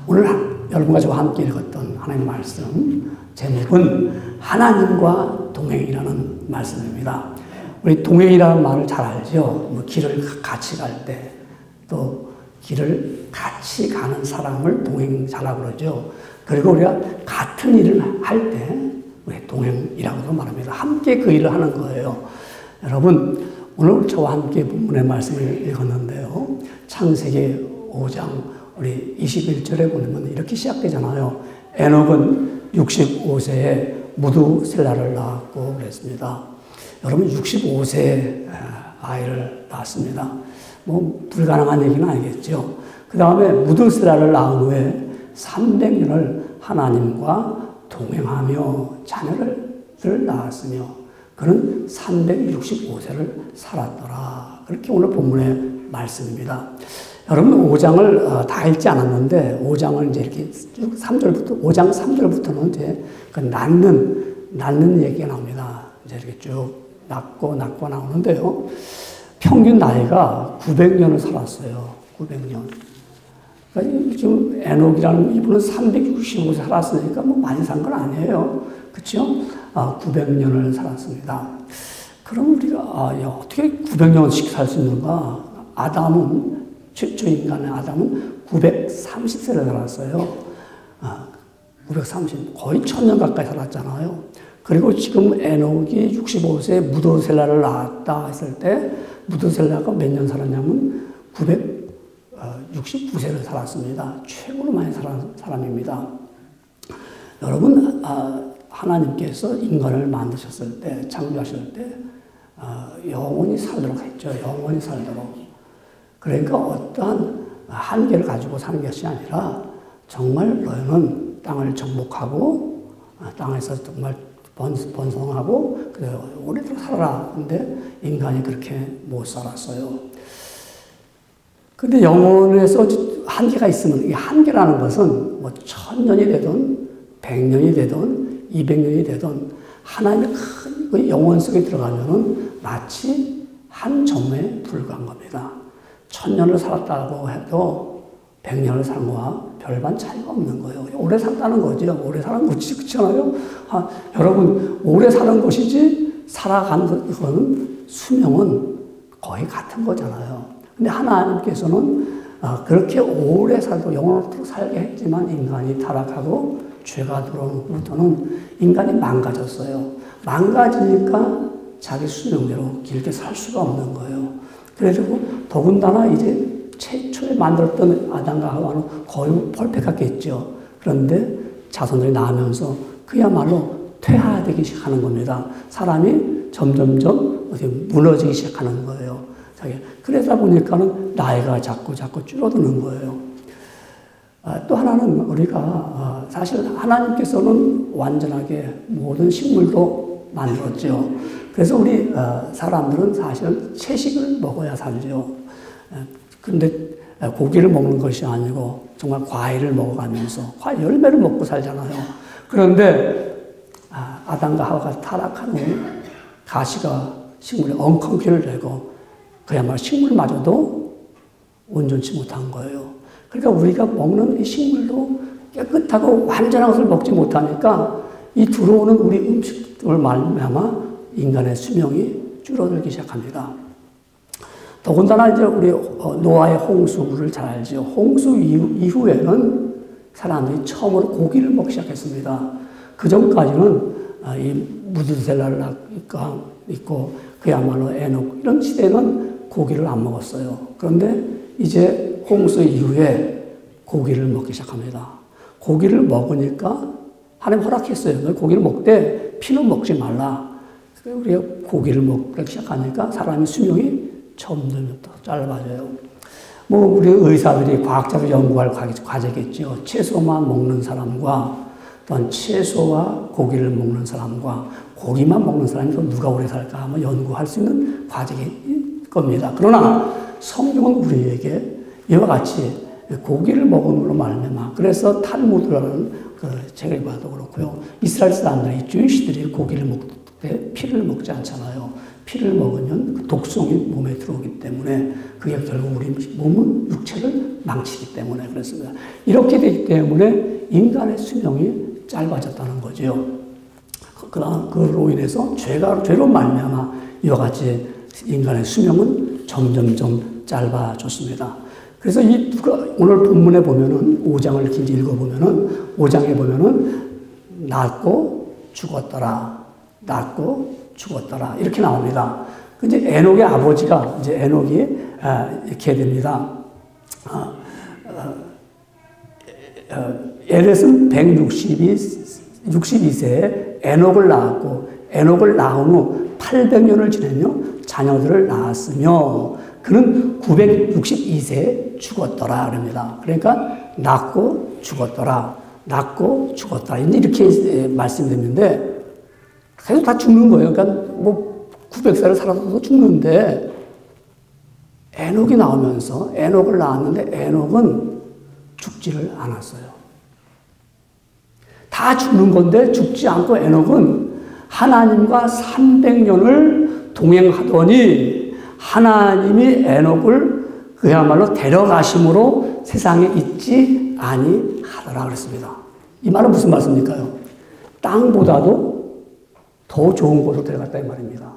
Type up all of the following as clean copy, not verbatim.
오늘 여러분과 저와 함께 읽었던 하나님의 말씀 제목은 하나님과 동행이라는 말씀입니다. 우리 동행이라는 말을 잘 알죠. 뭐 길을 같이 갈 때, 또 길을 같이 가는 사람을 동행자라고 그러죠. 그리고 우리가 같은 일을 할 때 우리 동행이라고도 말합니다. 함께 그 일을 하는 거예요. 여러분, 오늘 저와 함께 본문의 말씀을 읽었는데요. 창세기 5장 우리 21절에 보면 이렇게 시작되잖아요. 에녹은 65세에 무두셀라를 낳았고 그랬습니다. 여러분 65세에 아이를 낳았습니다. 뭐 불가능한 얘기는 아니겠죠. 그 다음에 무두셀라를 낳은 후에 300년을 하나님과 동행하며 자녀를 낳았으며 그는 365세를 살았더라. 그렇게 오늘 본문의 말씀입니다. 여러분 5장을 다 읽지 않았는데 5장을 이제 이렇게 쭉 3절부터 5장 3절부터는 이제 그 낳는 얘기가 나옵니다. 이제 이렇게 쭉 낳고 나오는데요. 평균 나이가 900년을 살았어요. 900년. 그러니까 지금 에녹이라는 이분은 365세 살았으니까 뭐 많이 산 건 아니에요. 그렇죠? 900년을 살았습니다. 그럼 우리가 어떻게 900년씩 살 수 있는가? 아담은 최초 인간의 아담은 930세를 살았어요. 930, 거의 1000년 가까이 살았잖아요. 그리고 지금 에녹이 65세에 무두셀라를 낳았다 했을 때 무두셀라가 몇 년 살았냐면 969세를 살았습니다. 최고로 많이 살은 사람입니다. 여러분, 하나님께서 인간을 만드셨을 때, 창조하실 때 영원히 살도록 했죠. 영원히 살도록. 그러니까 어떠한 한계를 가지고 사는 것이 아니라 정말 너희는 땅을 정복하고 땅에서 정말 번성하고 그래 오래도록 살아라. 근데 인간이 그렇게 못 살았어요. 근데 영혼에서 한계가 있으면 이 한계라는 것은 뭐 1000년이 되든 100년이 되든 200년이 되든 하나님의 큰 영혼 속에 들어가면은 마치 한 점에 불과한 겁니다. 1000년을 살았다고 해도 100년을 사는 거와 별반 차이가 없는 거예요. 오래 산다는 거죠. 오래 사는 것이 그렇잖아요. 여러분, 오래 사는 것이지 살아가는 그거는 수명은 거의 같은 거잖아요. 근데 하나님께서는 그렇게 오래 살고 영원토록 살게 했지만 인간이 타락하고 죄가 들어온 후부터는 인간이 망가졌어요. 망가지니까 자기 수명대로 길게 살 수가 없는 거예요. 그래가지고 더군다나 이제 최초에 만들었던 아담과 하와는 거의 펄펙했겠죠. 그런데 자손들이 나오면서 그야말로 퇴화되기 시작하는 겁니다. 사람이 점점점 무너지기 시작하는 거예요. 그러다 보니까는 나이가 자꾸 줄어드는 거예요. 또 하나는 우리가 사실 하나님께서는 완전하게 모든 식물도 만들었죠. 그래서 우리 사람들은 사실 채식을 먹어야 살죠. 근데 고기를 먹는 것이 아니고 정말 과일을 먹어가면서 과일 열매를 먹고 살잖아요. 그런데 아담과 하와가 타락한 후 가시가 식물에 엉겅퀴를 내고 그야말로 식물마저도 온전치 못한 거예요. 그러니까 우리가 먹는 이 식물도 깨끗하고 완전한 것을 먹지 못하니까 이 들어오는 우리 음식을 말미암아 인간의 수명이 줄어들기 시작합니다. 더군다나 이제 우리 노아의 홍수를 잘 알죠. 홍수 이후에는 사람들이 처음으로 고기를 먹기 시작했습니다. 그 전까지는 이 무두셀라를 있고 그야말로 에녹 이런 시대는 고기를 안 먹었어요. 그런데 이제 홍수 이후에 고기를 먹기 시작합니다. 고기를 먹으니까 하나님 허락했어요. 너 고기를 먹되 피는 먹지 말라. 우리가 고기를 먹기 시작하니까 사람의 수명이 점점 더 짧아져요. 뭐 우리 의사들이 과학자로 연구할 과제겠죠. 채소만 먹는 사람과 또한 채소와 고기를 먹는 사람과 고기만 먹는 사람이 누가 오래 살까 한번 연구할 수 있는 과제일 겁니다. 그러나 성경은 우리에게 이와 같이 고기를 먹음으로 말미암아 그래서 탈무드라는 그 책을 봐도 그렇고요. 이스라엘 사람들이 주이시들이 고기를 먹을 때 피를 먹지 않잖아요. 피를 먹으면 그 독성이 몸에 들어오기 때문에 그게 결국 우리 몸은 육체를 망치기 때문에 그렇습니다. 이렇게 되기 때문에 인간의 수명이 짧아졌다는 거죠. 그로 인해서 죄로 말미암아 이와 같이 인간의 수명은 점점점 짧아졌습니다. 그래서 오늘 본문에 보면은 5장을 긴지 읽어보면은 5장에 보면은 낳고 죽었더라, 낳고 죽었더라 이렇게 나옵니다. 이제 에녹의 아버지가 이제 에녹이 이렇게 됩니다. 에렛은 162세에 에녹을 낳았고 에녹을 낳은 후 800년을 지내며 자녀들을 낳았으며 그는 962세에 죽었더라 그럽니다. 그러니까 낳고 죽었더라, 낳고 죽었더라 이렇게 말씀드리는데 계속 다 죽는 거예요. 그러니까 뭐 900살을 살아도 죽는데 에녹이 나오면서 에녹을 낳았는데 에녹은 죽지를 않았어요. 다 죽는 건데 죽지 않고 에녹은 하나님과 300년을 동행하더니 하나님이 에녹을 그야말로 데려가심으로 세상에 있지 아니하더라 그랬습니다. 이 말은 무슨 말씀입니까요? 땅보다도 더 좋은 곳으로 데려갔다 이 말입니다.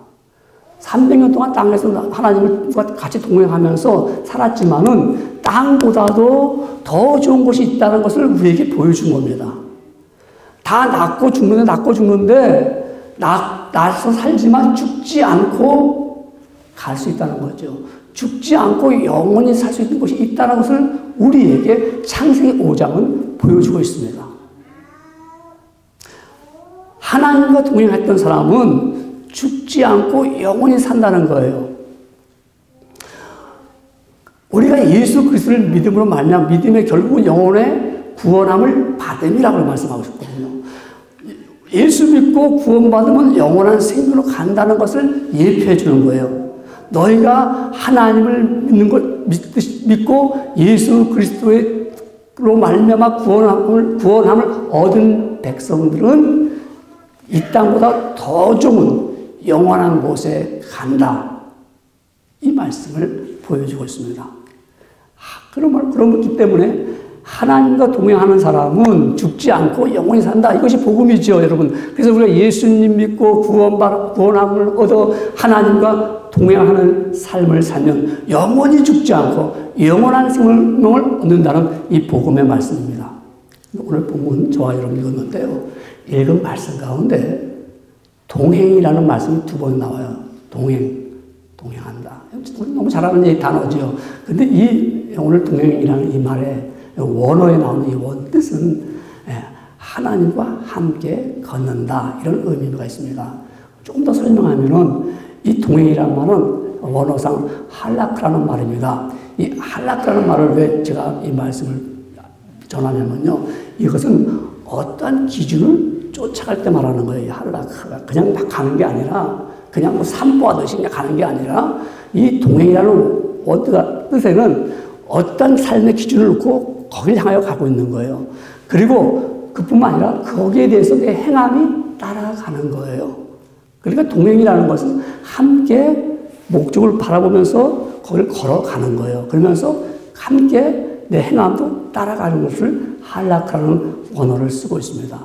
300년 동안 땅에서 하나님과 같이 동행하면서 살았지만은 땅보다도 더 좋은 곳이 있다는 것을 우리에게 보여준 겁니다. 다 낳고 죽는데 낳아서 살지만 죽지 않고 갈 수 있다는 거죠. 죽지 않고 영원히 살 수 있는 곳이 있다는 것을 우리에게 창세기 5장은 보여주고 있습니다. 하나님과 동행했던 사람은 죽지 않고 영원히 산다는 거예요. 우리가 예수 그리스도를 믿음으로 말미암아 믿음의 결국은 영혼의 구원함을 받음이라고 말씀하고 있거든요. 예수 믿고 구원받으면 영원한 생명으로 간다는 것을 예표해 주는 거예요. 너희가 하나님을 믿고 예수 그리스도로 말미암아 구원함을 얻은 백성들은 이 땅보다 더 좋은 영원한 곳에 간다. 이 말씀을 보여주고 있습니다. 그렇기 때문에 하나님과 동행하는 사람은 죽지 않고 영원히 산다. 이것이 복음이죠, 여러분. 그래서 우리가 예수님 믿고 구원함을 얻어 하나님과 동행하는 삶을 살면 영원히 죽지 않고 영원한 생명을 얻는다는 이 복음의 말씀입니다. 오늘 본문 저와 여러분 읽었는데요. 읽은 말씀 가운데 동행이라는 말씀이 2번 나와요. 동행한다. 너무 잘 아는 단어죠. 근데 이 오늘 동행이라는 이 말에 원어에 나오는 이 원뜻은 하나님과 함께 걷는다 이런 의미가 있습니다. 조금 더 설명하면은 이 동행이라는 말은 원어상 할라크라는 말입니다. 이 할라크라는 말을 왜 제가 이 말씀을 전하냐면요, 이것은 어떠한 기준을 쫓아갈 때 말하는 거예요. 이 할라크가 그냥 막 가는 게 아니라 그냥 뭐 산보하듯이 그냥 가는 게 아니라 이 동행이라는 뜻에는 어떤 삶의 기준을 놓고 거기를 향하여 가고 있는 거예요. 그리고 그뿐만 아니라 거기에 대해서 내 행함이 따라가는 거예요. 그러니까 동행이라는 것은 함께 목적을 바라보면서 거기를 걸어가는 거예요. 그러면서 함께 내 행함도 따라가는 것을 할라크라는 원어를 쓰고 있습니다.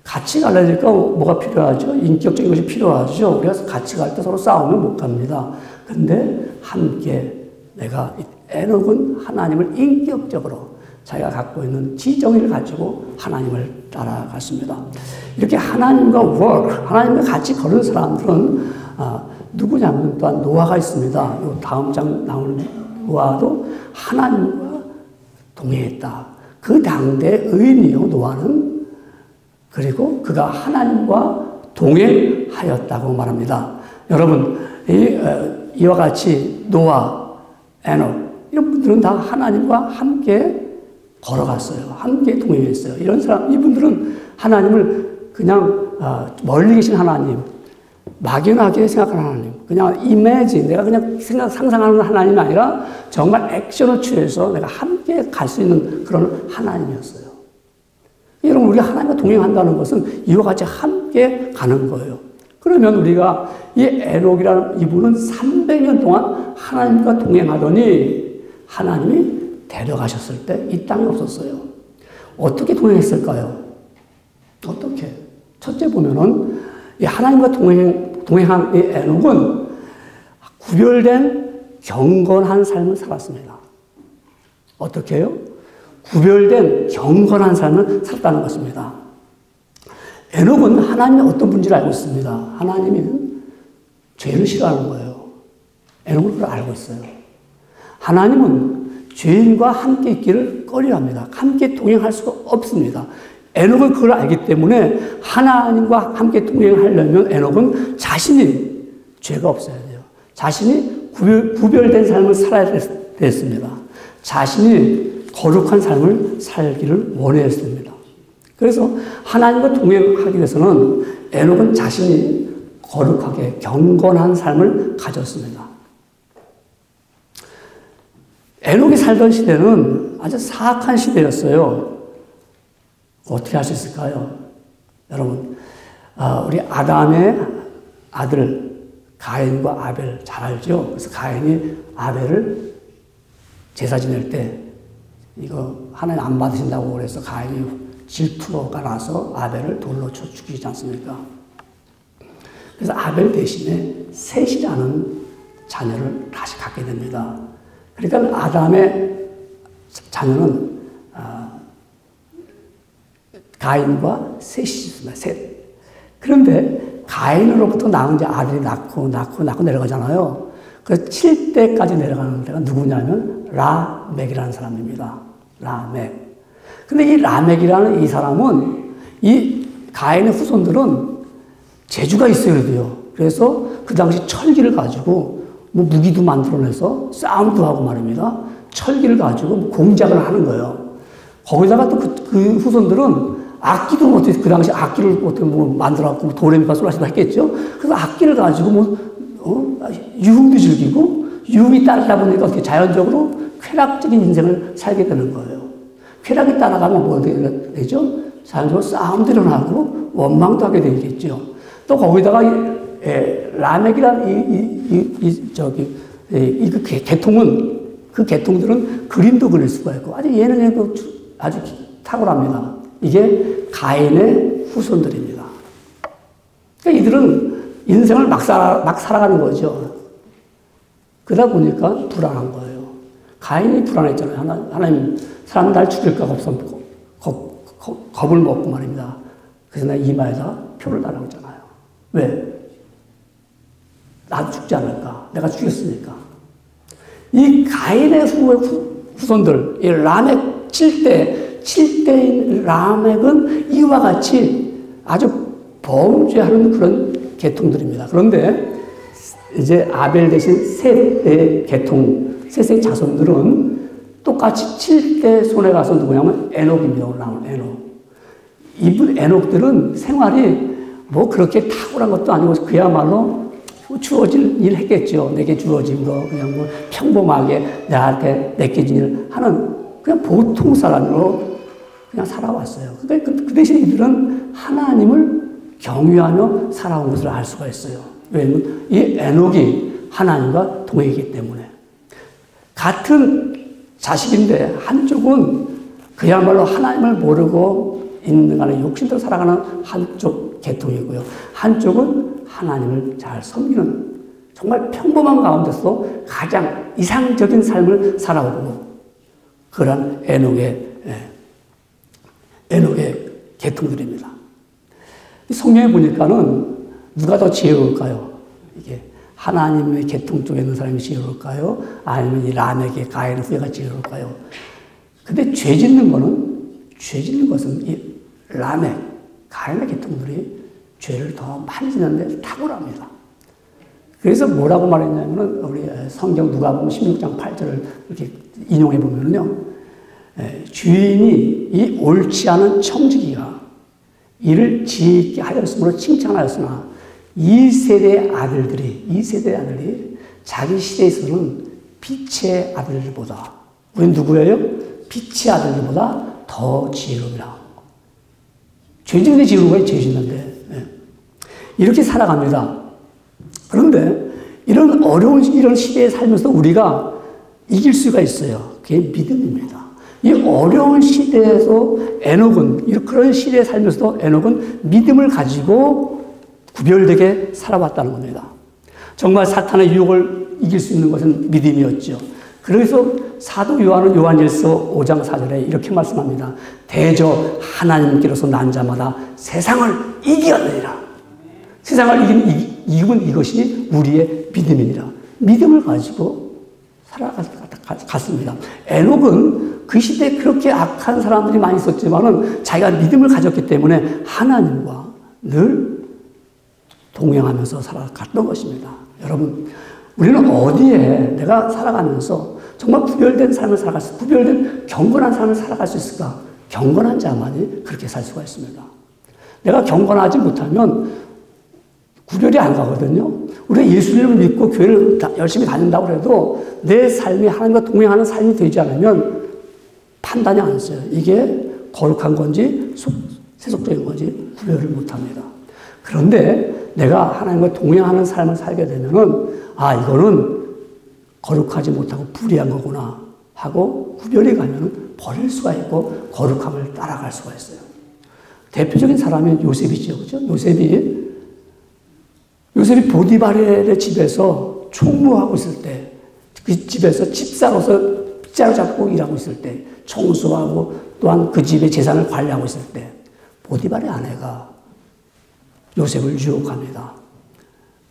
같이 가려니까 뭐가 필요하죠? 인격적인 것이 필요하죠. 그래서 같이 갈 때 서로 싸우면 못 갑니다. 근데 함께 내가 에녹은 하나님을 인격적으로 자기가 갖고 있는 지정의를 가지고 하나님을 따라갔습니다. 이렇게 하나님과 하나님과 같이 걸은 사람들은 누구냐면 또한 노아가 있습니다. 다음 장 나오는 노아도 하나님과 동행했다. 그 당대 의인이요, 노아는. 그리고 그가 하나님과 동행하였다고 말합니다. 여러분, 이와 같이 노아, 에녹 이런 분들은 다 하나님과 함께 걸어갔어요. 함께 동행했어요. 이런 사람, 이분들은 하나님을 그냥 멀리 계신 하나님, 막연하게 생각하는 하나님, 그냥 imagine, 내가 그냥 상상하는 하나님이 아니라 정말 액션을 취해서 내가 함께 갈 수 있는 그런 하나님이었어요. 여러분, 우리가 하나님과 동행한다는 것은 이와 같이 함께 가는 거예요. 그러면 우리가 이 에녹이라는 이분은 300년 동안 하나님과 동행하더니 하나님이 데려가셨을 때 이 땅이 없었어요. 어떻게 동행했을까요? 어떻게? 첫째 보면은 이 하나님과 동행한 이 에녹은 구별된 경건한 삶을 살았습니다. 어떻게 해요? 구별된 경건한 삶을 살았다는 것입니다. 에녹은 하나님이 어떤 분인지를 알고 있습니다. 하나님이 죄를 싫어하는 거예요. 에녹은 그걸 알고 있어요. 하나님은 죄인과 함께 있기를 꺼려합니다. 함께 동행할 수가 없습니다. 에녹은 그걸 알기 때문에 하나님과 함께 동행하려면 에녹은 자신이 죄가 없어야 돼요. 자신이 구별된 삶을 살아야 됐습니다. 자신이 거룩한 삶을 살기를 원했습니다. 그래서 하나님과 동행하기 위해서는 에녹은 자신이 거룩하게 경건한 삶을 가졌습니다. 에녹이 살던 시대는 아주 사악한 시대였어요. 어떻게 할 수 있을까요? 여러분, 우리 아담의 아들 가인과 아벨 잘 알죠? 그래서 가인이 아벨을 제사 지낼 때 이거 하나님 안 받으신다고 그래서 가인이 질투가 나서 아벨을 돌로 쳐 죽이지 않습니까? 그래서 아벨 대신에 셋이라는 자녀를 다시 갖게 됩니다. 그러니까 아담의 자녀는 가인과 셋이 있습니다. 셋. 그런데 가인으로부터 낳은 이제 아들이 낳고 내려가잖아요. 그래서 7대까지 내려가는 데가 누구냐면 라멕이라는 사람입니다. 라멕. 근데 이 라멕이라는 이 사람은 이 가인의 후손들은 재주가 있어야 돼요. 그래서 그 당시 철기를 가지고 뭐 무기도 만들어내서 싸움도 하고 말입니다. 철기를 가지고 공작을 하는 거예요. 거기다가 또 그 후손들은 악기도 뭐 그 당시 악기를 뭐 만들어갖고 도레미파솔라시도 했겠죠. 그래서 악기를 가지고 유흥도 즐기고 유흥이 따르다 보니까 어떻게 자연적으로 쾌락적인 인생을 살게 되는 거예요. 쾌락이 따라가면 뭐 어떻게 되죠? 자연적으로 싸움도 일어나고 원망도 하게 되겠죠. 또 거기다가 라멕이라는 그 계통은 그 계통들은 그림도 그릴 수가 있고 아주 예능에도 아주 탁월합니다. 이게 가인의 후손들입니다. 그러니까 이들은 인생을 막 살아가는 거죠. 그러다 보니까 불안한 거예요. 가인이 불안했잖아요. 하나님, 사람 날 죽일까 겁을 먹고 말입니다. 그래서 내 이마에다 표를 달라고 했잖아요. 왜? 나도 죽지 않을까? 내가 죽였으니까. 이 가인의 후손들, 이 라멕 7대인 라멕은 이와 같이 아주 범죄하는 그런 계통들입니다. 그런데 이제 아벨 대신 셋의 계통, 셋의 자손들은 똑같이 7대 손에 가서 누구냐면 에녹입니다. 올라오는 에녹. 이분 에녹들은 생활이 뭐 그렇게 탁월한 것도 아니고 그야말로 주어진 일 했겠죠. 내게 주어진 거 그냥 뭐 평범하게 나한테 내게진 일 하는 그냥 보통 사람으로 그냥 살아왔어요. 그러니까 그 대신 이들은 하나님을 경유하며 살아온 것을 알 수가 있어요. 왜냐하면 이 에녹이 하나님과 동행이기 때문에. 같은 자식인데 한쪽은 그야말로 하나님을 모르고 있는 간에 욕심대로 살아가는 한쪽 계통이고요. 한쪽은 하나님을 잘 섬기는 정말 평범한 가운데서 가장 이상적인 삶을 살아오고 그런 에녹의 계통들입니다. 성경에 보니까는 누가 더 지혜로울까요? 이게 하나님의 계통 쪽에 있는 사람이 지혜로울까요? 아니면 이 라멕의 가인의 후예가 지혜로울까요? 근데 죄 짓는 것은 이 라멕, 가인의 계통들이 죄를 더 많이 짓는데 탁월합니다. 그래서 뭐라고 말했냐면은 우리 성경 누가복음 16장 8절을 이렇게 인용해 보면요, 주인이 이 옳지 않은 청지기가 이를 지혜 하였으므로 칭찬하였으나 이 세대의 아들들이 자기 시대에서는 빛의 아들들보다 우린 누구예요? 빛의 아들들보다 더 지혜로우라. 죄 짓는데 지혜로운 거예요. 죄 짓는데. 이렇게 살아갑니다. 그런데 이런 어려운 이런 시대에 살면서 우리가 이길 수가 있어요. 그게 믿음입니다. 이 어려운 시대에서 에녹은, 그런 시대에 살면서도 에녹은 믿음을 가지고 구별되게 살아왔다는 겁니다. 정말 사탄의 유혹을 이길 수 있는 것은 믿음이었죠. 그래서 사도 요한은 요한일서 5장 4절에 이렇게 말씀합니다. 대저 하나님께로서 난 자마다 세상을 이기었느니라. 세상을 이기면 이것이 우리의 믿음이니라. 믿음을 가지고 살아갔습니다. 에녹은 그 시대에 그렇게 악한 사람들이 많이 있었지만은 자기가 믿음을 가졌기 때문에 하나님과 늘 동행하면서 살아갔던 것입니다. 여러분, 우리는 어디에 내가 살아가면서 정말 구별된 삶을 살아갈 수, 구별된 경건한 삶을 살아갈 수 있을까? 경건한 자만이 그렇게 살 수가 있습니다. 내가 경건하지 못하면 구별이 안 가거든요. 우리가 예수님을 믿고 교회를 열심히 다닌다고 해도 내 삶이 하나님과 동행하는 삶이 되지 않으면 판단이 안 써요. 이게 거룩한 건지 세속적인 건지 구별을 못합니다. 그런데 내가 하나님과 동행하는 삶을 살게 되면은 이거는 거룩하지 못하고 불의한 거구나 하고 구별이 가면은 버릴 수가 있고 거룩함을 따라갈 수가 있어요. 대표적인 사람이 요셉이죠. 그죠? 요셉이 보디바르의 집에서 총무하고 있을 때, 그 집에서 집사로서 빗자루 잡고 일하고 있을 때, 청소하고 또한 그 집의 재산을 관리하고 있을 때, 보디바르의 아내가 요셉을 유혹합니다.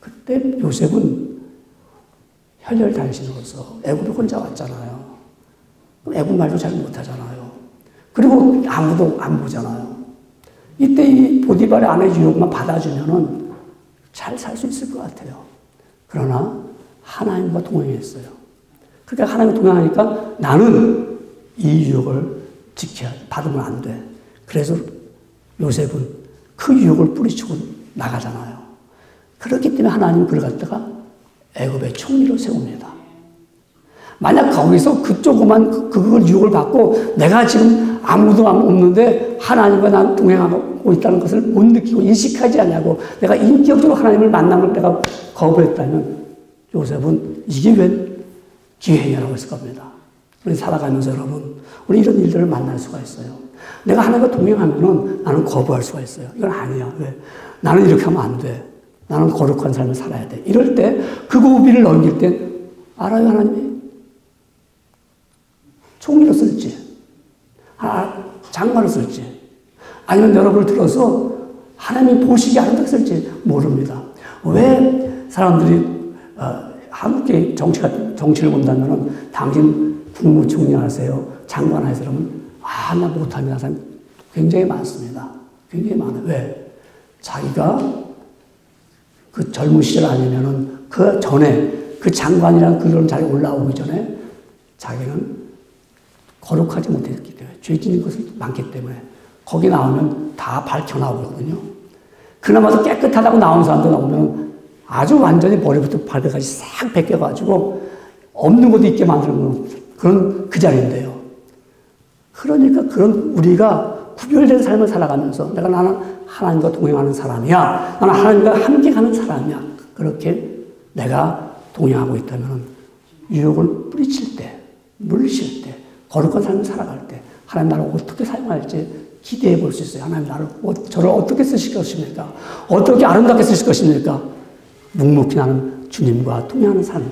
그때 요셉은 혈혈단신으로서 애굽에 혼자 왔잖아요. 애굽 말도 잘 못하잖아요. 그리고 아무도 안 보잖아요. 이때 이 보디발의 아내 유혹만 받아주면은 잘 살 수 있을 것 같아요. 그러나 하나님과 동행했어요. 그러니까 하나님과 동행하니까 나는 이 유혹을 받으면 안 돼. 그래서 요셉은 그 유혹을 뿌리치고 나가잖아요. 그렇기 때문에 하나님은 그를 갖다가 애굽의 총리로 세웁니다. 만약 거기서 그걸 유혹을 받고 내가 지금 아무도 없는데 하나님과 난 동행하고 있다는 것을 못 느끼고 인식하지 않냐고 내가 인격적으로 하나님을 만나는 걸 내가 거부했다면 요셉은 이게 웬 기회냐라고 했을 겁니다. 우리 살아가면서 여러분, 우리 이런 일들을 만날 수가 있어요. 내가 하나님과 동행하면은 나는 거부할 수가 있어요. 이건 아니야. 왜? 나는 이렇게 하면 안 돼. 나는 거룩한 삶을 살아야 돼. 이럴 때 그 고비를 넘길 때 알아요, 하나님이? 총리로 쓸지, 장관으로 쓸지, 아니면 여러분을 들어서 하나님이 보시기 아름답게 쓸지 모릅니다. 왜 사람들이 한국의 정치를 본다면 당신 국무총리 하세요, 장관 하세요 그러면 나 못합니다. 사람 굉장히 많습니다. 굉장히 많아요. 왜? 자기가 그 젊은 시절 아니면은 그 전에 그 장관이랑 그런 자리에 올라오기 전에 자기는 거룩하지 못했기 때문에 죄짓는 것이 많기 때문에 거기 나오면 다 밝혀나오거든요. 그나마도 깨끗하다고 나온 사람들 나오면 아주 완전히 머리부터 발끝까지 싹 벗겨가지고 없는 것도 있게 만드는 그런 그 자리인데요. 그러니까 그런 우리가 구별된 삶을 살아가면서 나는 하나님과 동행하는 사람이야. 나는 하나님과 함께 가는 사람이야. 그렇게 내가 동행하고 있다면 유혹을 뿌리칠 때, 물리칠 때, 거룩한 삶을 살아갈 때 하나님 나를 어떻게 사용할지 기대해 볼 수 있어요. 하나님 저를 어떻게 쓰실 것입니까? 어떻게 아름답게 쓰실 것입니까? 묵묵히 나는 주님과 동행하는 삶.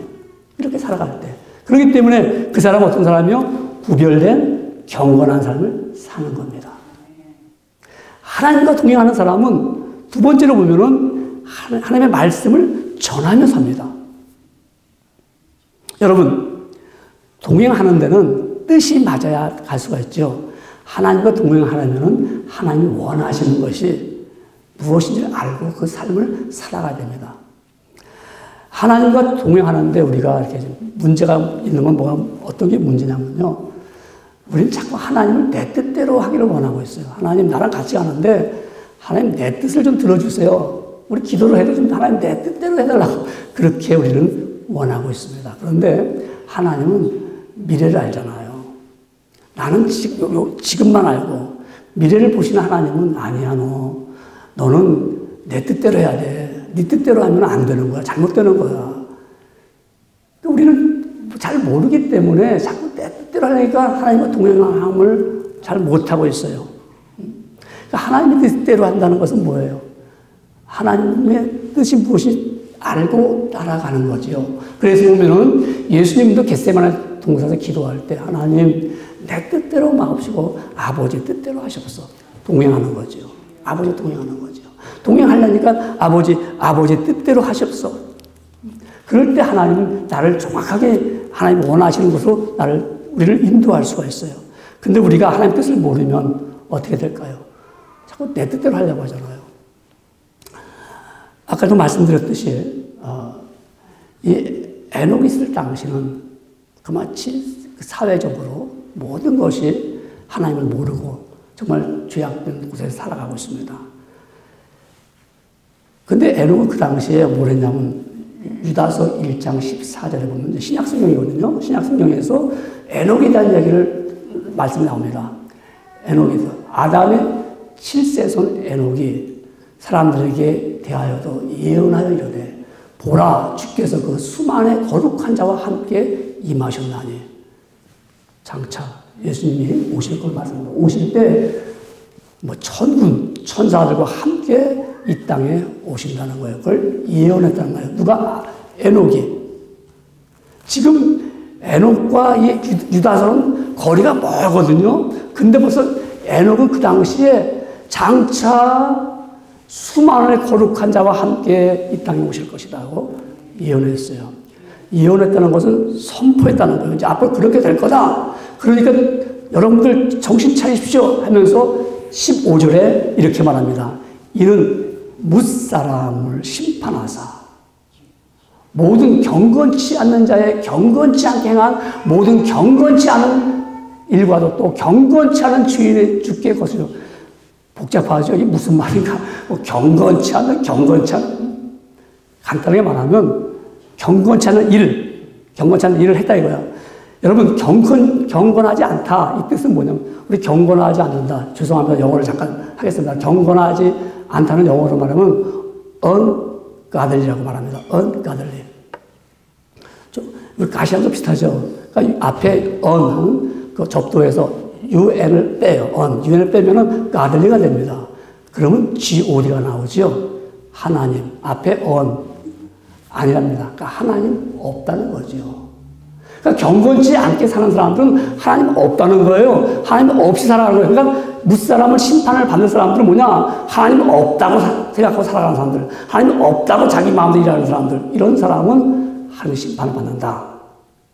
이렇게 살아갈 때. 그렇기 때문에 그 사람은 어떤 사람이요? 구별된 경건한 삶을 사는 겁니다. 하나님과 동행하는 사람은 두 번째로 보면은 하나님의 말씀을 전하며 삽니다. 여러분, 동행하는 데는 뜻이 맞아야 갈 수가 있죠. 하나님과 동행하려면 하나님이 원하시는 것이 무엇인지를 알고 그 삶을 살아가야 됩니다. 하나님과 동행하는데 우리가 이렇게 문제가 있는 건 어떤 게 문제냐면요. 우리는 자꾸 하나님을 내 뜻대로 하기를 원하고 있어요. 하나님 나랑 같이 가는데 하나님 내 뜻을 좀 들어주세요. 우리 기도를 해도 좀 하나님 내 뜻대로 해달라고 그렇게 우리는 원하고 있습니다. 그런데 하나님은 미래를 알잖아요. 나는 지금만 알고 미래를 보시는 하나님은 아니야. 너는 내 뜻대로 해야 돼. 네 뜻대로 하면 안 되는 거야. 잘못되는 거야. 우리는 잘 잘 모르기 때문에 자꾸 내 뜻대로 하니까 하나님과 동행함을 잘 못하고 있어요. 그러니까 하나님의 뜻대로 한다는 것은 뭐예요? 하나님의 뜻이 무엇이 알고 따라가는 거죠. 그래서 보면은 예수님도 겟세마네 동산에서 기도할 때 하나님 내 뜻대로 마옵시고 아버지 뜻대로 하시옵소서. 동행하는 거죠. 아버지 동행하는 거죠. 동행하려니까 아버지 뜻대로 하시옵소서. 그럴 때 하나님 나를 정확하게 하나님 원하시는 곳으로 우리를 인도할 수가 있어요. 근데 우리가 하나님 뜻을 모르면 어떻게 될까요? 자꾸 내 뜻대로 하려고 하잖아요. 아까도 말씀드렸듯이 이 에녹이 있을 당시는 그마치 사회적으로 모든 것이 하나님을 모르고 정말 죄악된 곳에서 살아가고 있습니다. 근데 에녹은 그 당시에 뭘 했냐면 유다서 1장 14절에 보면 신약성경이거든요. 신약성경에서 에녹에 대한 얘기를 말씀이 나옵니다. 에녹에서 아담의 7세손 에녹이 사람들에게 대하여도 예언하여 이르되 보라 주께서 그 수많은 거룩한 자와 함께 임하셨나니 장차 예수님이 오실 걸 말씀합니다. 오실 때 뭐 천군 천사들과 함께 이 땅에 오신다는 거예요. 그걸 예언했다는 거예요. 누가? 에녹이. 지금 에녹과 이 유다서는 거리가 멀거든요. 근데 벌써 에녹은 그 당시에 장차 수많은 거룩한 자와 함께 이 땅에 오실 것이라고 예언했어요. 예언했다는 것은 선포했다는 거예요. 이제 앞으로 그렇게 될 거다. 그러니까 여러분들 정신 차리십시오 하면서 15절에 이렇게 말합니다. 이는 뭇사람을 심판하사 모든 경건치 않는 자의 경건치 않게 행한 모든 경건치 않은 일과도 또 경건치 않은 주께 거스려. 복잡하죠? 이게 무슨 말인가? 경건치 않은 간단하게 말하면 경건치 않은 일을 했다 이거야. 여러분 경건하지 않다 이 뜻은 뭐냐면 우리 경건하지 않는다. 죄송합니다. 영어를 잠깐 하겠습니다. 경건하지 않다는 영어로 말하면 ungodly라고 말합니다. ungodly. 우리 가시랑도 비슷하죠. 그러니까 앞에 그 접두에서 un을 빼요. un을 빼면은 godly가 됩니다. 그러면 god가 나오죠. 하나님 앞에 아니랍니다. 그러니까 하나님 없다는 거죠. 그러니까 경건치 않게 사는 사람들은 하나님 없다는 거예요. 하나님 없이 살아가는 거예요. 그러니까 무사람을 심판을 받는 사람들은 뭐냐? 하나님 없다고 생각하고 살아가는 사람들, 하나님 없다고 자기 마음대로 일하는 사람들, 이런 사람은 하나님 심판을 받는다.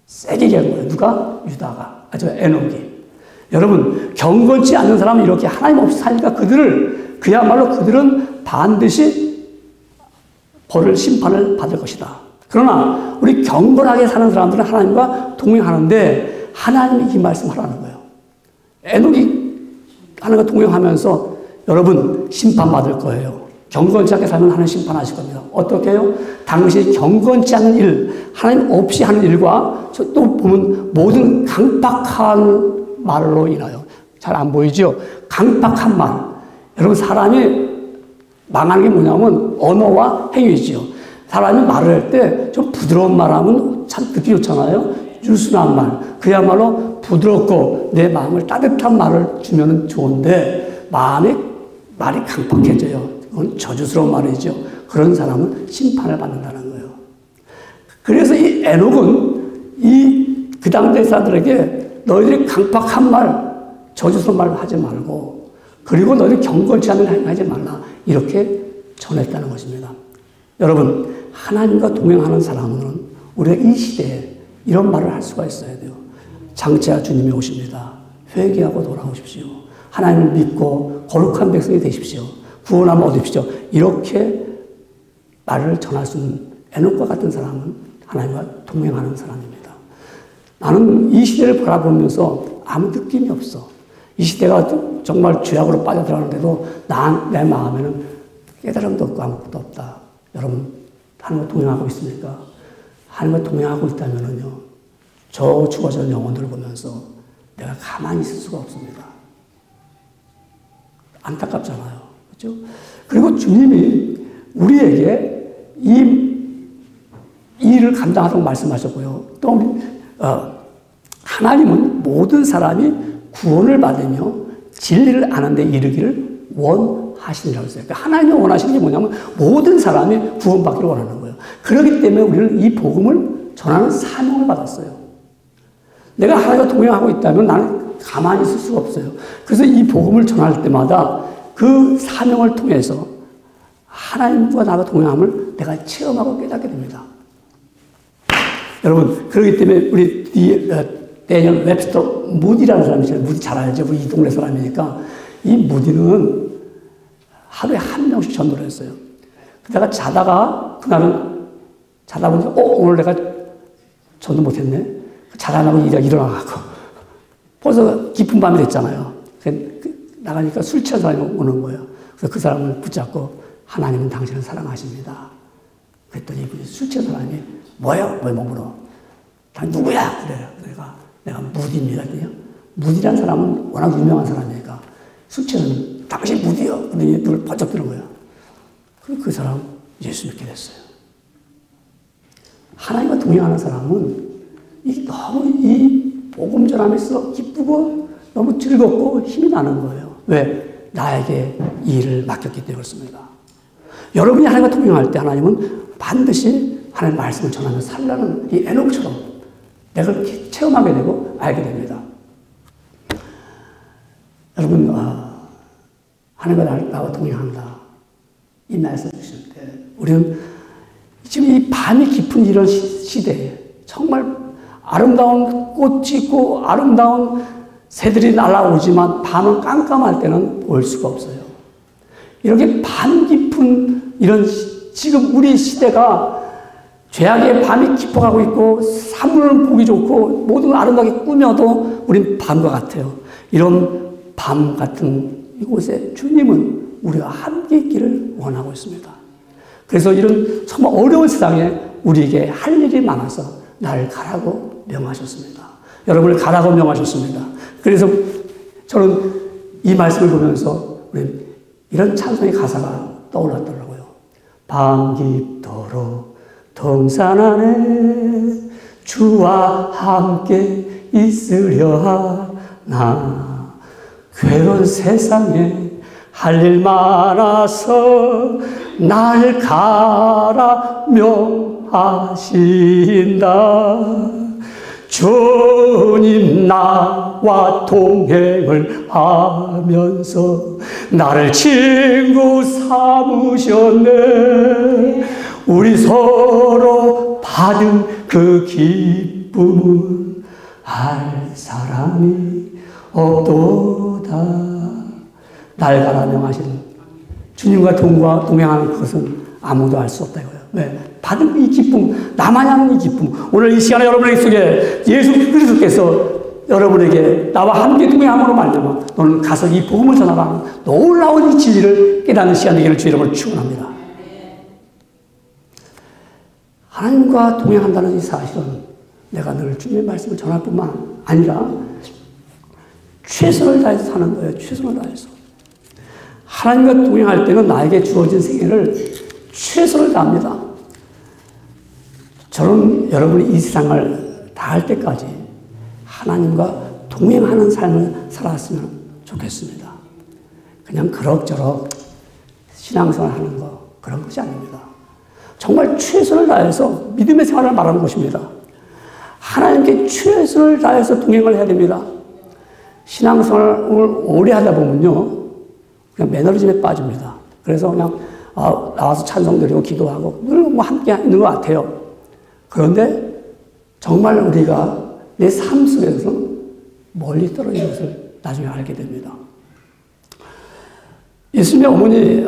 세게 얘기하는 거예요. 누가? 유다가. 에녹이. 여러분, 경건치 않는 사람은 이렇게 하나님 없이 사니까 그들은 반드시 벌을 심판을 받을 것이다. 그러나 우리 경건하게 사는 사람들은 하나님과 동행하는데 하나님이 이 말씀을 하라는 거예요. 에녹이 하나님과 동행하면서 여러분 심판받을 거예요. 경건치 않게 살면 하나님 심판하실 겁니다. 어떻게 해요? 당시 경건치 않은 일, 하나님 없이 하는 일과 또 보면 모든 강박한 말로 인하여 잘 안 보이죠? 강박한 말. 여러분 사람이 망하는 게 뭐냐면 언어와 행위지요. 사람이 말을 할 때 좀 부드러운 말하면 참 듣기 좋잖아요. 유순한 말. 그야말로 부드럽고 내 마음을 따뜻한 말을 주면 좋은데 말이 강박해져요. 그건 저주스러운 말이죠. 그런 사람은 심판을 받는다는 거예요. 그래서 이 에녹은 그 당대 사람들에게 너희들이 강박한 말, 저주스러운 말 하지 말고 그리고 너희들이 경건치 않은 행위 하지 말라. 이렇게 전했다는 것입니다. 여러분, 하나님과 동행하는 사람은 우리가 이 시대에 이런 말을 할 수가 있어야 돼요. 장차 주님이 오십니다. 회개하고 돌아오십시오. 하나님을 믿고 거룩한 백성이 되십시오. 구원함을 얻으십시오. 이렇게 말을 전할 수 있는 에녹과 같은 사람은 하나님과 동행하는 사람입니다. 나는 이 시대를 바라보면서 아무 느낌이 없어. 이 시대가 정말 죄악으로 빠져들어가는데도 내 마음에는 깨달음도 없고 아무것도 없다. 여러분, 하나님과 동행하고 있습니까? 하나님과 동행하고 있다면요, 저 죽어진 영혼들을 보면서 내가 가만히 있을 수가 없습니다. 안타깝잖아요. 그렇죠? 그리고 주님이 우리에게 이 일을 감당하라고 말씀하셨고요. 또 하나님은 모든 사람이 구원을 받으며 진리를 아는 데 이르기를 원하시니라고 했어요. 그러니까 하나님이 원하시는 게 뭐냐면 모든 사람이 구원받기를 원하는 거예요. 그렇기 때문에 우리는 이 복음을 전하는 사명을 받았어요. 내가 하나님과 동행하고 있다면 나는 가만히 있을 수가 없어요. 그래서 이 복음을 전할 때마다 그 사명을 통해서 하나님과 나가 동행함을 내가 체험하고 깨닫게 됩니다. 여러분, 그렇기 때문에 우리 데니얼 웹스터 무디라는 사람이 있어요. 무디 잘 알죠? 우리 이 동네 사람이니까. 이 무디는 하루에 한 명씩 전도를 했어요. 내가 자다가, 그날은 자다 보니까, 오늘 내가 전도 못했네? 자다나고 일어나가고. 벌써 깊은 밤이 됐잖아요. 나가니까 술 취한 사람이 오는 거예요. 그래서 그 사람을 붙잡고, 하나님은 당신을 사랑하십니다. 그랬더니 이분이 술 취한 사람이, 뭐예요? 뭐 물어. 당신 누구야? 그래요. 내가 무디입니다. 무디라는 사람은 워낙 유명한 사람이니까. 술 취한 당신 무디요. 근데 눈을 번쩍 뜨는 거예요. 그 사람 예수 믿게 됐어요. 하나님과 동행하는 사람은 너무 이 복음 전함에서 기쁘고 너무 즐겁고 힘이 나는 거예요. 왜? 나에게 이 일을 맡겼기 때문에 그렇습니다. 여러분이 하나님과 동행할 때 하나님은 반드시 하나님의 말씀을 전하며 살라는 이 에녹처럼 내가 그렇게 체험하게 되고 알게 됩니다. 여러분, 하나님과 나와 동행한다. 이 말씀 주실 때 우리는 지금 이 밤이 깊은 이런 시대에 정말 아름다운 꽃이 있고 아름다운 새들이 날아오지만 밤은 깜깜할 때는 볼 수가 없어요. 이렇게 밤 깊은 이런 지금 우리 시대가 죄악의 밤이 깊어가고 있고 사물은 보기 좋고 모든 아름답게 꾸며도 우린 밤과 같아요. 이런 밤 같은 이곳에 주님은 우리와 함께 있기를 원하고 있습니다. 그래서 이런 정말 어려운 세상에 우리에게 할 일이 많아서 나를 가라고 명하셨습니다. 여러분을 가라고 명하셨습니다. 그래서 저는 이 말씀을 보면서 우리 이런 찬송의 가사가 떠올랐더라고요. 밤 깊도록 동산 안에 주와 함께 있으려 하나 괴로운 세상에 할 일 많아서 날 가라 명하신다. 주님 나와 동행을 하면서 나를 친구 삼으셨네. 우리 서로 받은 그 기쁨은 알 사람이 없도다. 날 가라 명하신 주님과 동행하는 것은 아무도 알 수 없다 이거예요. 왜? 받은 이 기쁨, 나만이 아는 이 기쁨. 오늘 이 시간에 여러분에게 속에 예수 그리스도께서 여러분에게 나와 함께 동행함으로 말미암아 너는 가서 이 복음을 전하라 놀라운 이 진리를 깨닫는 시간 되기를 주 여러분을 축원합니다. 하나님과 동행한다는 이 사실은 내가 늘 주님의 말씀을 전할 뿐만 아니라 최선을 다해서 사는 거예요. 최선을 다해서. 하나님과 동행할 때는 나에게 주어진 생애를 최선을 다합니다. 저는 여러분이 이 세상을 다할 때까지 하나님과 동행하는 삶을 살았으면 좋겠습니다. 그냥 그럭저럭 신앙생활 하는 거 그런 것이 아닙니다. 정말 최선을 다해서 믿음의 생활을 말하는 것입니다. 하나님께 최선을 다해서 동행을 해야 됩니다. 신앙생활을 오래 하다 보면요 그냥 매너리즘에 빠집니다. 그래서 그냥 나와서 찬송 드리고 기도하고 늘 뭐 함께 있는 것 같아요. 그런데 정말 우리가 내 삶 속에서는 멀리 떨어진 것을 나중에 알게 됩니다. 예수님의 어머니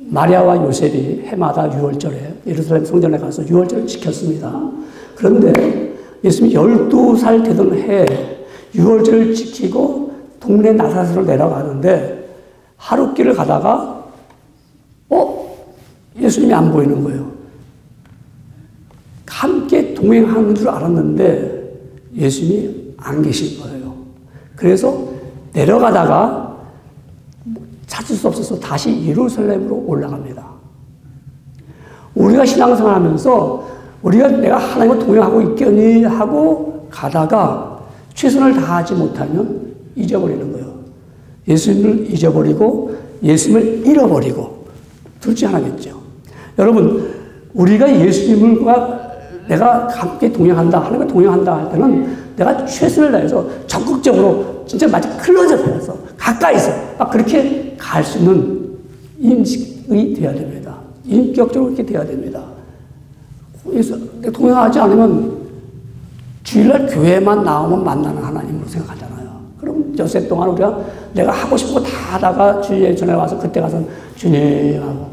마리아와 요셉이 해마다 6월절에 예루살렘 성전에 가서 6월절을 지켰습니다. 그런데 예수님이 12살 되던 해에 6월절을 지키고 동네 나사렛으로 내려가는데 하룻길을 가다가 예수님이 안 보이는 거예요. 함께 동행하는 줄 알았는데 예수님이 안 계신 거예요. 그래서 내려가다가 찾을 수 없어서 다시 예루살렘으로 올라갑니다. 우리가 신앙생활 하면서 우리가 내가 하나님과 동행하고 있겠니 하고 가다가 최선을 다하지 못하면 잊어버리는 거예요. 예수님을 잊어버리고 예수님을 잃어버리고 둘 중 하나겠죠. 여러분, 우리가 예수님과 내가 함께 동행한다, 하나님과 동행한다 할 때는 내가 최선을 다해서 적극적으로 진짜 마치 클로즈업해서 가까이서 막 그렇게 갈 수 있는 인식이 되어야 됩니다. 인격적으로 그렇게 되어야 됩니다. 그래서 동행하지 않으면 주일날 교회만 나오면 만나는 하나님으로 생각하잖아요. 그럼 여세 동안 우리가 내가 하고 싶은 거 다 하다가 주일 전에 와서 그때 가서 주님 하고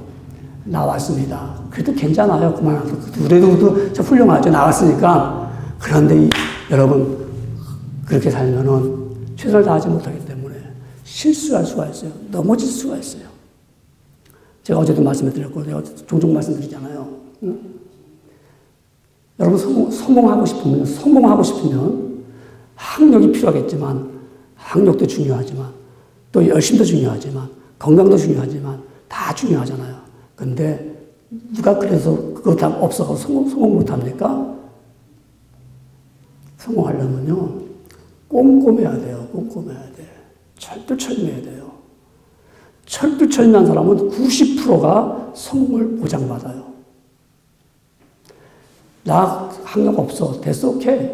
나왔습니다. 그래도 괜찮아요. 그만하고. 그래도 저 훌륭하죠. 나왔으니까. 그런데 여러분, 그렇게 살면은 최선을 다하지 못하기 때문에 실수할 수가 있어요. 넘어질 수가 있어요. 제가 어제도 말씀드렸고, 제가 종종 말씀드리잖아요. 여러분, 성공하고 싶으면 학력이 필요하겠지만, 학력도 중요하지만, 또 열심도 중요하지만, 건강도 중요하지만, 다 중요하잖아요. 근데 누가 그래서 그거 다 없어서 성공 못합니까? 성공하려면요, 꼼꼼해야 돼요. 꼼꼼해야 돼. 철두철미해야 돼요. 철두철미한 사람은 90%가 성공을 보장받아요. 나 학력 없어. 됐어, 오케이.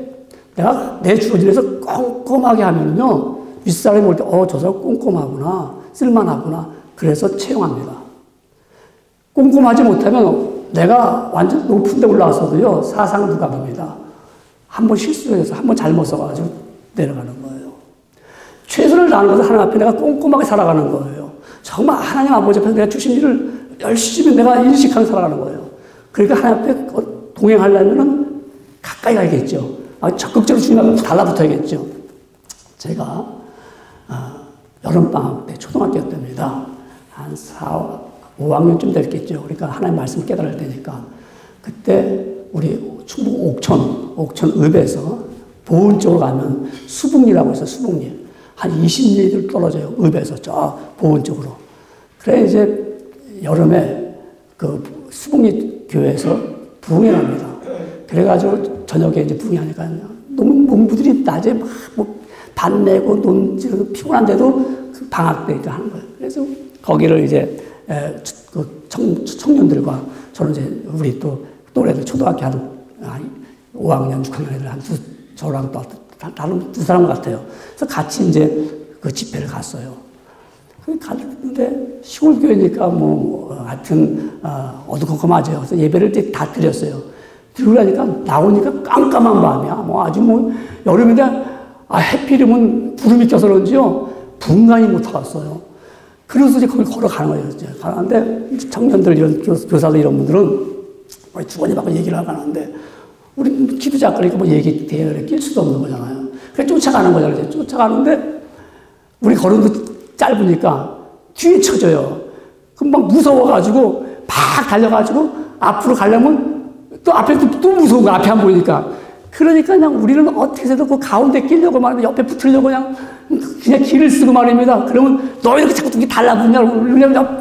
내가 내 주어진 데서 꼼꼼하게 하면요, 윗사람이 볼 때, 저 사람 꼼꼼하구나, 쓸만하구나. 그래서 채용합니다. 꼼꼼하지 못하면 내가 완전 높은 데 올라왔어도요, 사상누각입니다. 한번 실수해서, 한번 잘못 써가지고 내려가는 거예요. 최선을 다하는 것은 하나님 앞에 내가 꼼꼼하게 살아가는 거예요. 정말 하나님 아버지 앞에서 내가 주신 일을 열심히 내가 인식하고 살아가는 거예요. 그러니까 하나님 앞에 동행하려면은 가까이 가야겠죠. 적극적으로 주님하고 달라붙어야겠죠. 제가 여름방학 때 초등학교 때입니다. 한 5학년쯤 됐겠죠. 그러니까 하나님 말씀을 깨달을 때니까. 그때 우리 충북 옥천읍에서 보은 쪽으로 가면 수북리라고 있어요. 수북리. 한 20리들 떨어져요. 읍에서 저 보은 쪽으로. 그래 이제 여름에 그 수북리 교회에서 부흥회 합니다. 그래가지고 저녁에 이제 부흥회하니까 농부들이 낮에 막 밭 내고 피곤한데도 그 방학 때니까 하는 거예요. 그래서 거기를 이제 그 청년들과 저는 이제 우리 또 또래들 초등학교 한 5학년, 6학년 애들 저랑 또 다른 두 사람 같아요. 그래서 같이 이제 그 집회를 갔어요. 갔는데 시골 교회니까 하여튼 어두컴컴하죠. 그래서 예배를 이제 다 드렸어요. 들고 나니까 나오니까 깜깜한 밤이야. 아주 여름인데 해필이면 구름이 껴서 그런지요. 분간이 못 타갔어요. 그래서 이제 거기 걸어가는 거예요. 이제 가는데 청년들 이런 교사들 이런 분들은 주거니 받고 얘기를 하고 가는데 우리 기도자 그러니까 얘기 대화를 낄 수도 없는 거잖아요. 그래서 쫓아가는 거잖아요. 이제 쫓아가는데 우리 걸음도 짧으니까 뒤에 쳐져요. 금방 무서워가지고 팍 달려가지고 앞으로 가려면 또 앞에 또 무서운 거 앞에 안 보이니까. 그러니까 그냥 우리는 어떻게 해서든 그 가운데 끼려고 말입니다. 옆에 붙으려고 그냥 길을 쓰고 말입니다. 그러면 너희들 자꾸 이렇게 달라붙냐고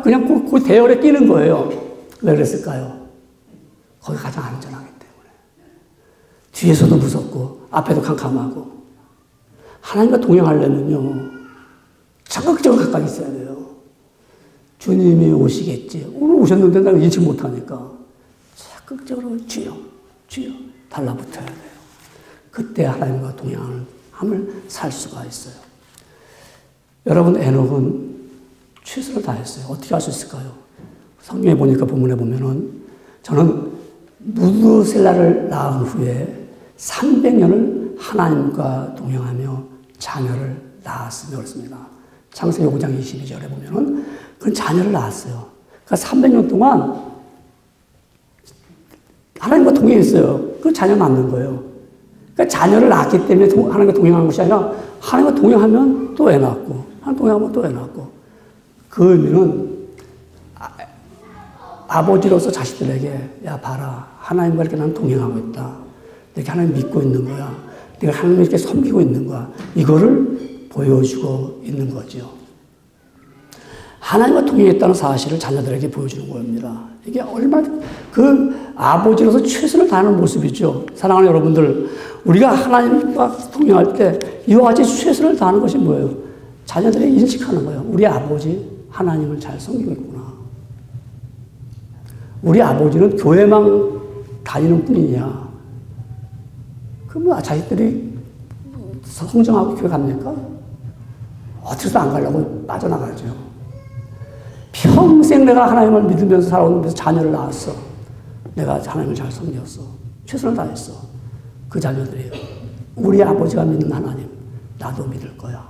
그냥 그 대열에 끼는 거예요. 왜 그랬을까요? 거기 가장 안전하기 때문에. 뒤에서도 무섭고 앞에도 캄캄하고. 하나님과 동행하려면요, 적극적으로 가까이 있어야 돼요. 주님이 오시겠지. 오늘 오셨는데 내가 인식 못하니까 적극적으로 주여 달라붙어야 돼요. 그때 하나님과 동행함을 살 수가 있어요. 여러분, 에녹은 최선을 다했어요. 어떻게 할 수 있을까요? 성경에 보니까 본문에 보면은 저는 무드셀라를 낳은 후에 300년을 하나님과 동행하며 자녀를 낳았으며 그렇습니다. 창세기 5장 22절에 보면은 그 자녀를 낳았어요. 그러니까 300년 동안 하나님과 동행했어요. 그 자녀 낳는 거예요. 그러니까 자녀를 낳았기 때문에 하나님과 동행하는 것이 아니라 하나님과 동행하면 또 애 낳고 하나님과 동행하면 또 애 낳고 그 의미는 아버지로서 자식들에게 야 봐라 하나님과 이렇게 난 동행하고 있다. 이렇게 하나님 믿고 있는 거야. 내가 하나님을 이렇게 섬기고 있는 거야. 이거를 보여주고 있는 거죠. 하나님과 동행했다는 사실을 자녀들에게 보여주는 겁니다. 이게 얼마나 그 아버지로서 최선을 다하는 모습이죠. 사랑하는 여러분들, 우리가 하나님과 동행할 때 이와 같이 최선을 다하는 것이 뭐예요? 자녀들이 인식하는 거예요. 우리 아버지 하나님을 잘 섬기고 있구나. 우리 아버지는 교회만 다니는 뿐이냐. 그러면 자식들이 성장하고 교회 갑니까? 어디서도 안 가려고 빠져나가죠. 평생 내가 하나님을 믿으면서 살아오면서 자녀를 낳았어. 내가 하나님을 잘 섬겼어. 최선을 다했어. 그 자녀들이 우리 아버지가 믿는 하나님, 나도 믿을 거야.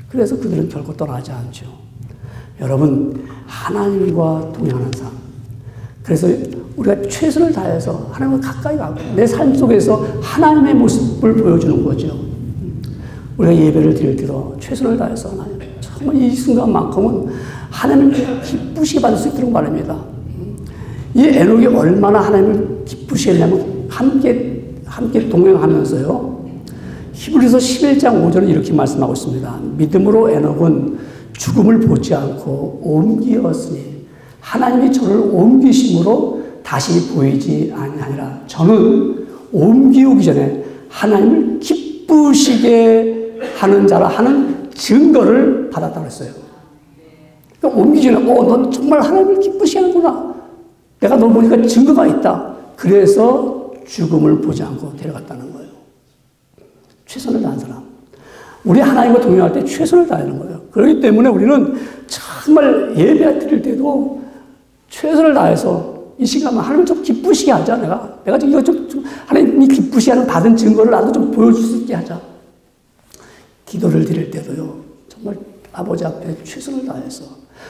그래서 그들은 결코 떠나지 않죠. 여러분, 하나님과 동행하는 삶. 그래서 우리가 최선을 다해서 하나님과 가까이 가고 내 삶 속에서 하나님의 모습을 보여주는 거죠. 우리가 예배를 드릴 때도 최선을 다해서 하나님, 정말 이 순간만큼은 하나님을 기쁘시게 받을 수 있도록 말입니다. 이 에녹이 얼마나 하나님을 기쁘시게 했냐면 함께 동행하면서요. 히브리서 11장 5절은 이렇게 말씀하고 있습니다. 믿음으로 에녹은 죽음을 보지 않고 옮기었으니 하나님이 저를 옮기심으로 다시 보이지 아니하니라. 저는 옮기우기 전에 하나님을 기쁘시게 하는 자라 하는 증거를 받았다고 했어요. 그러니까 옮기기 전에 넌 정말 하나님을 기쁘시게 하는구나. 내가 널 보니까 증거가 있다. 그래서 죽음을 보지 않고 데려갔다는 거예요. 최선을 다한 사람. 우리 하나님과 동행할 때 최선을 다하는 거예요. 그렇기 때문에 우리는 정말 예배 드릴 때도 최선을 다해서 이 시간만 하나님을 좀 기쁘시게 하자. 내가 이거 좀 하나님이 기쁘시게 하는 받은 증거를 나도 좀 보여줄 수 있게 하자. 기도를 드릴 때도요. 정말 아버지 앞에 최선을 다해서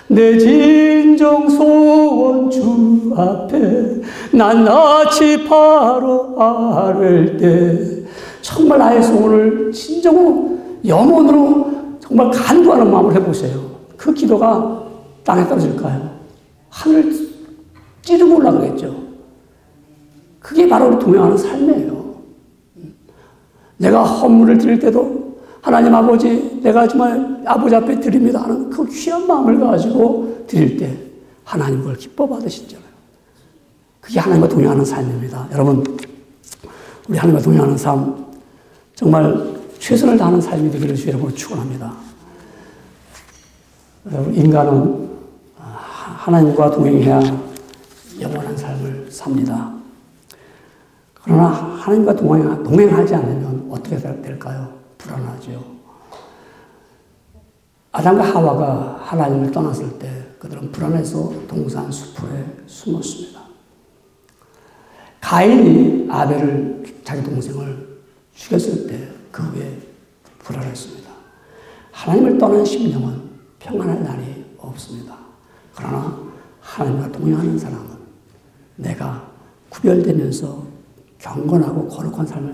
내 진정 소원 주 앞에 낱낱이 바로 아뢰 때 정말 나의 소원을 진정으로 염원으로 정말 간구하는 마음을 해보세요. 그 기도가 땅에 떨어질까요? 하늘을 찌르고 올라가겠죠. 그게 바로 우리 동행하는 삶이에요. 내가 헌물을 드릴 때도 하나님 아버지, 내가 정말 아버지 앞에 드립니다 하는 그 귀한 마음을 가지고 드릴 때 하나님 그걸 기뻐 받으시잖아요. 그게 하나님과 동행하는 삶입니다. 여러분, 우리 하나님과 동행하는 삶, 정말 최선을 다하는 삶이 되기를 주 여러분을 축원합니다. 인간은 하나님과 동행해야 영원한 삶을 삽니다. 그러나 하나님과 동행하지 않으면 어떻게 될까요? 불안하죠. 아담과 하와가 하나님을 떠났을 때 그들은 불안해서 동산 수풀에 숨었습니다. 가인이 아벨을 자기 동생을 죽였을 때 그 후에 불안했습니다. 하나님을 떠난 심령은 평안할 날이 없습니다. 그러나 하나님과 동행하는 사람은 내가 구별되면서 경건하고 거룩한 삶을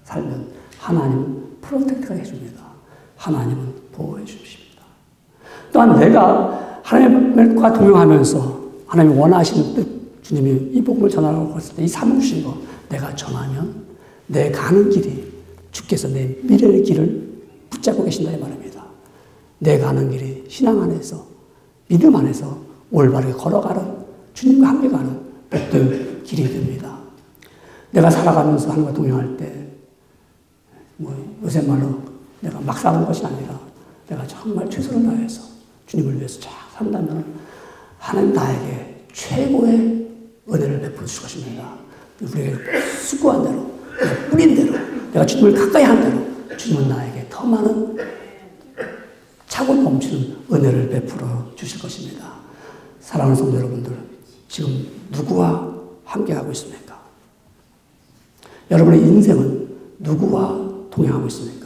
살면 하나님은 프로텍트가 해줍니다. 하나님은 보호해 주십니다. 또한 내가 하나님과 동행하면서 하나님이 원하시는 뜻, 주님이 이 복음을 전하라고 했을 때 이 삶을 주신 거 내가 전하면 내 가는 길이 주께서 내 미래의 길을 붙잡고 계신다 이 말입니다. 내 가는 길이 신앙 안에서 믿음 안에서 올바르게 걸어가는 주님과 함께 가는 복된 길이 됩니다. 내가 살아가면서 하나님과 동행할 때 요새 말로 내가 막 사는 것이 아니라 내가 정말 최선을 다해서 주님을 위해서 쫙 산다면 하나님 나에게 최고의 은혜를 베풀어 주실 것입니다. 우리에게 수고한 대로, 내가 뿌린 대로, 내가 주님을 가까이 한 대로 주님은 나에게 더 많은 차고 넘치는 은혜를 베풀어 주실 것입니다. 사랑하는 성도 여러분들, 지금 누구와 함께하고 있습니까? 여러분의 인생은 누구와 동행하고 있습니까?